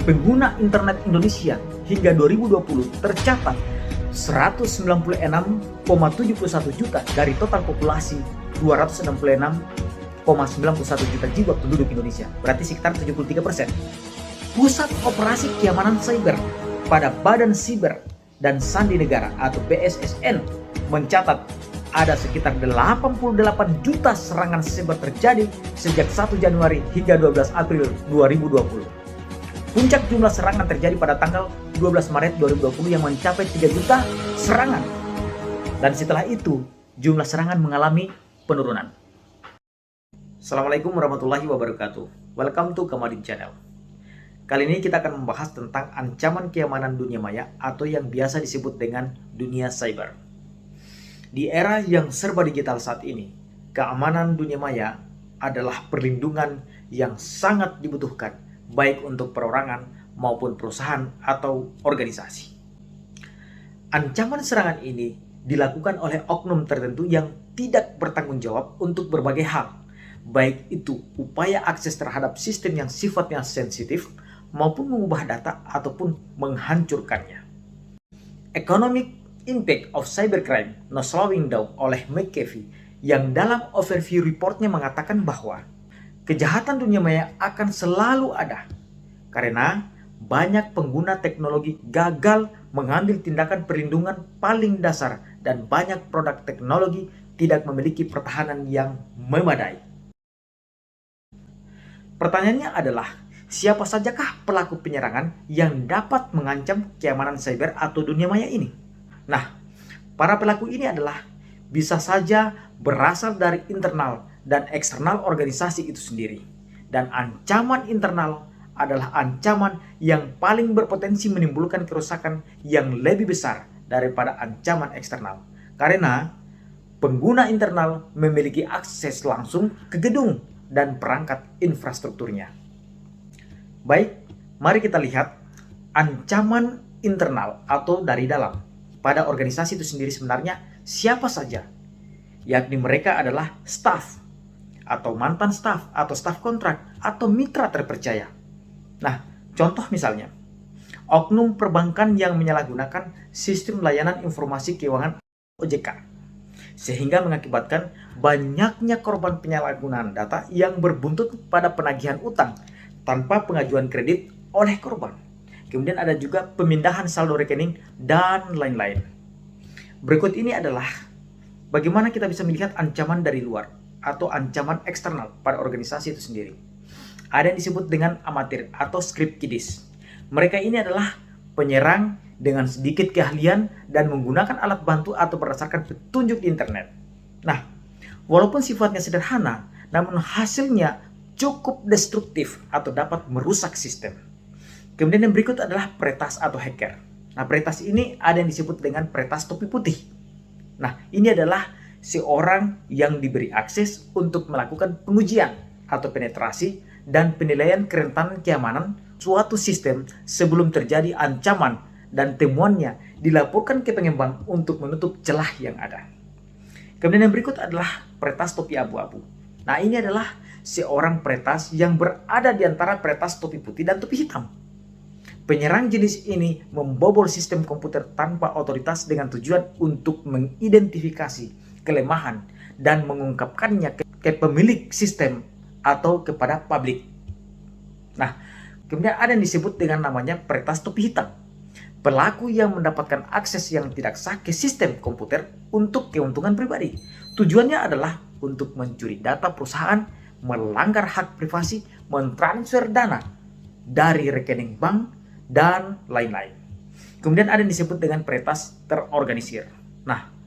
pengguna internet Indonesia hingga 2020 tercatat 196,71 juta dari total populasi 266,91 juta jiwa penduduk Indonesia, berarti sekitar 73%. Pusat Operasi Keamanan Cyber pada Badan Siber dan Sandi Negara atau BSSN mencatat ada sekitar 88 juta serangan cyber terjadi sejak 1 Januari hingga 12 April 2020. Puncak jumlah serangan terjadi pada tanggal 12 Maret 2020 yang mencapai 3 juta serangan. Dan setelah itu, jumlah serangan mengalami penurunan. Assalamualaikum warahmatullahi wabarakatuh. Welcome to Kamadin Channel. Kali ini kita akan membahas tentang ancaman keamanan dunia maya atau yang biasa disebut dengan dunia cyber. Di era yang serba digital saat ini, keamanan dunia maya adalah perlindungan yang sangat dibutuhkan baik untuk perorangan maupun perusahaan atau organisasi. Ancaman serangan ini dilakukan oleh oknum tertentu yang tidak bertanggung jawab untuk berbagai hal, baik itu upaya akses terhadap sistem yang sifatnya sensitif maupun mengubah data ataupun menghancurkannya. Economic Impact of Cybercrime No Slowing Down oleh McAfee yang dalam overview reportnya mengatakan bahwa kejahatan dunia maya akan selalu ada karena banyak pengguna teknologi gagal mengambil tindakan perlindungan paling dasar dan banyak produk teknologi tidak memiliki pertahanan yang memadai. Pertanyaannya adalah, siapa sajakah pelaku penyerangan yang dapat mengancam keamanan cyber atau dunia maya ini? Nah, para pelaku ini adalah bisa saja berasal dari internal dan eksternal organisasi itu sendiri. Dan ancaman internal adalah ancaman yang paling berpotensi menimbulkan kerusakan yang lebih besar daripada ancaman eksternal. Karena pengguna internal memiliki akses langsung ke gedung dan perangkat infrastrukturnya. Baik, mari kita lihat ancaman internal atau dari dalam. Pada organisasi itu sendiri sebenarnya siapa saja? Yakni mereka adalah staf, atau mantan staf, atau staf kontrak, atau mitra terpercaya. Nah, contoh misalnya, oknum perbankan yang menyalahgunakan sistem layanan informasi keuangan OJK, sehingga mengakibatkan banyaknya korban penyalahgunaan data yang berbuntut pada penagihan utang tanpa pengajuan kredit oleh korban. Kemudian ada juga pemindahan saldo rekening dan lain-lain. Berikut ini adalah bagaimana kita bisa melihat ancaman dari luar atau ancaman eksternal pada organisasi itu sendiri. Ada yang disebut dengan amatir atau script kiddies. Mereka ini adalah penyerang dengan sedikit keahlian dan menggunakan alat bantu atau berdasarkan petunjuk di internet. Nah, walaupun sifatnya sederhana, namun hasilnya cukup destruktif atau dapat merusak sistem. Kemudian yang berikut adalah peretas atau hacker. Nah, peretas ini ada yang disebut dengan peretas topi putih. Nah, ini adalah seorang yang diberi akses untuk melakukan pengujian atau penetrasi dan penilaian kerentanan keamanan suatu sistem sebelum terjadi ancaman dan temuannya dilaporkan ke pengembang untuk menutup celah yang ada. Kemudian yang berikut adalah peretas topi abu-abu. Nah, ini adalah seorang peretas yang berada di antara peretas topi putih dan topi hitam. Penyerang jenis ini membobol sistem komputer tanpa otoritas dengan tujuan untuk mengidentifikasi kelemahan dan mengungkapkannya ke pemilik sistem atau kepada publik. Nah, kemudian ada yang disebut dengan namanya peretas topi hitam. Pelaku yang mendapatkan akses yang tidak sah ke sistem komputer untuk keuntungan pribadi. Tujuannya adalah untuk mencuri data perusahaan, melanggar hak privasi, mentransfer dana dari rekening bank, dan lain-lain. Kemudian ada yang disebut dengan peretas terorganisir. Nah,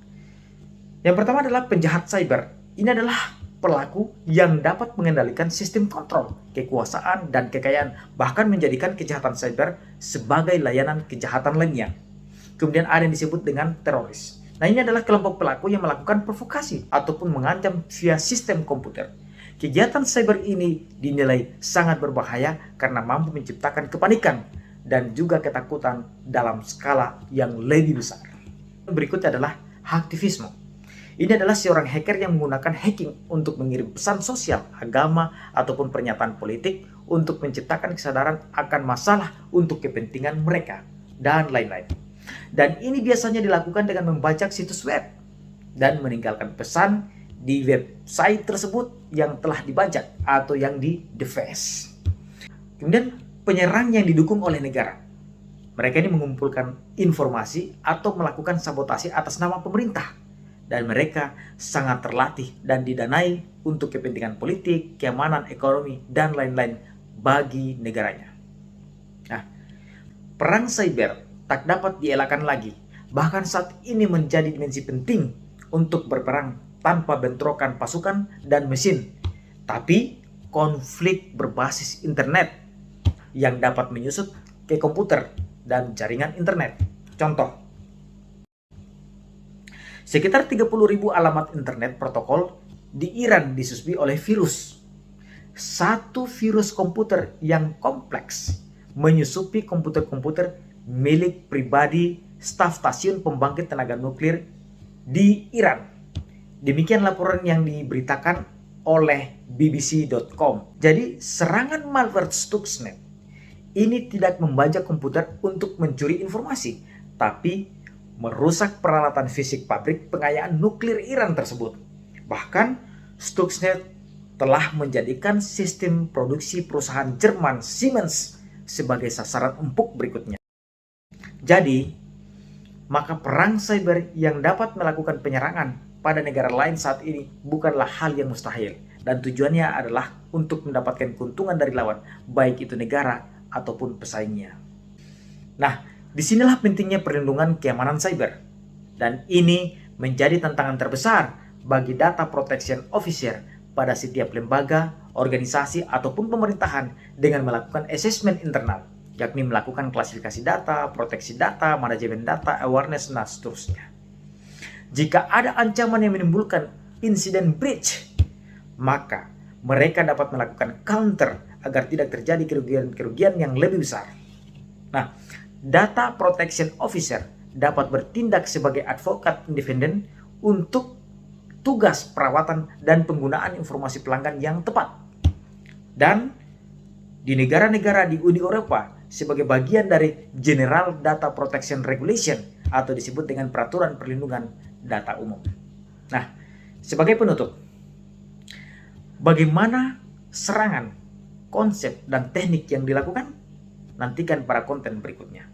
yang pertama adalah penjahat cyber. Ini adalah pelaku yang dapat mengendalikan sistem kontrol, kekuasaan, dan kekayaan, bahkan menjadikan kejahatan cyber sebagai layanan kejahatan lainnya. Kemudian ada yang disebut dengan teroris. Nah, ini adalah kelompok pelaku yang melakukan provokasi ataupun mengancam via sistem komputer. Kegiatan cyber ini dinilai sangat berbahaya karena mampu menciptakan kepanikan dan juga ketakutan dalam skala yang lebih besar. Berikutnya adalah hacktivisme. Ini adalah seorang hacker yang menggunakan hacking untuk mengirim pesan sosial, agama, ataupun pernyataan politik untuk menciptakan kesadaran akan masalah untuk kepentingan mereka, dan lain-lain. Dan ini biasanya dilakukan dengan membajak situs web dan meninggalkan pesan di website tersebut yang telah dibajak atau yang di-deface. Kemudian penyerang yang didukung oleh negara. Mereka ini mengumpulkan informasi atau melakukan sabotase atas nama pemerintah. Dan mereka sangat terlatih dan didanai untuk kepentingan politik, keamanan, ekonomi, dan lain-lain bagi negaranya. Nah, perang cyber tak dapat dielakkan lagi. Bahkan saat ini menjadi dimensi penting untuk berperang tanpa bentrokan pasukan dan mesin. Tapi konflik berbasis internet yang dapat menyusup ke komputer dan jaringan internet. Contoh, sekitar 30.000 alamat internet protokol di Iran disusui oleh virus. Satu virus komputer yang kompleks menyusupi komputer-komputer milik pribadi staf stasiun pembangkit tenaga nuklir di Iran. Demikian laporan yang diberitakan oleh BBC.com. Jadi serangan malware Stuxnet ini tidak membajak komputer untuk mencuri informasi, tapi merusak peralatan fisik pabrik pengayaan nuklir Iran tersebut. Bahkan Stuxnet telah menjadikan sistem produksi perusahaan Jerman Siemens sebagai sasaran empuk berikutnya. Jadi, maka perang cyber yang dapat melakukan penyerangan pada negara lain saat ini bukanlah hal yang mustahil, dan tujuannya adalah untuk mendapatkan keuntungan dari lawan, baik itu negara ataupun pesaingnya. Nah, disinilah pentingnya perlindungan keamanan cyber. Dan ini menjadi tantangan terbesar bagi data protection officer pada setiap lembaga, organisasi, ataupun pemerintahan dengan melakukan assessment internal, yakni melakukan klasifikasi data, proteksi data, manajemen data, awareness, dan seterusnya. Jika ada ancaman yang menimbulkan insiden breach, maka mereka dapat melakukan counter agar tidak terjadi kerugian-kerugian yang lebih besar. Nah, Data Protection Officer dapat bertindak sebagai advokat independen untuk tugas perawatan dan penggunaan informasi pelanggan yang tepat. Dan di negara-negara di Uni Eropa sebagai bagian dari General Data Protection Regulation atau disebut dengan Peraturan Perlindungan Data Umum. Nah, sebagai penutup, bagaimana serangan, konsep, dan teknik yang dilakukan? Nantikan para konten berikutnya.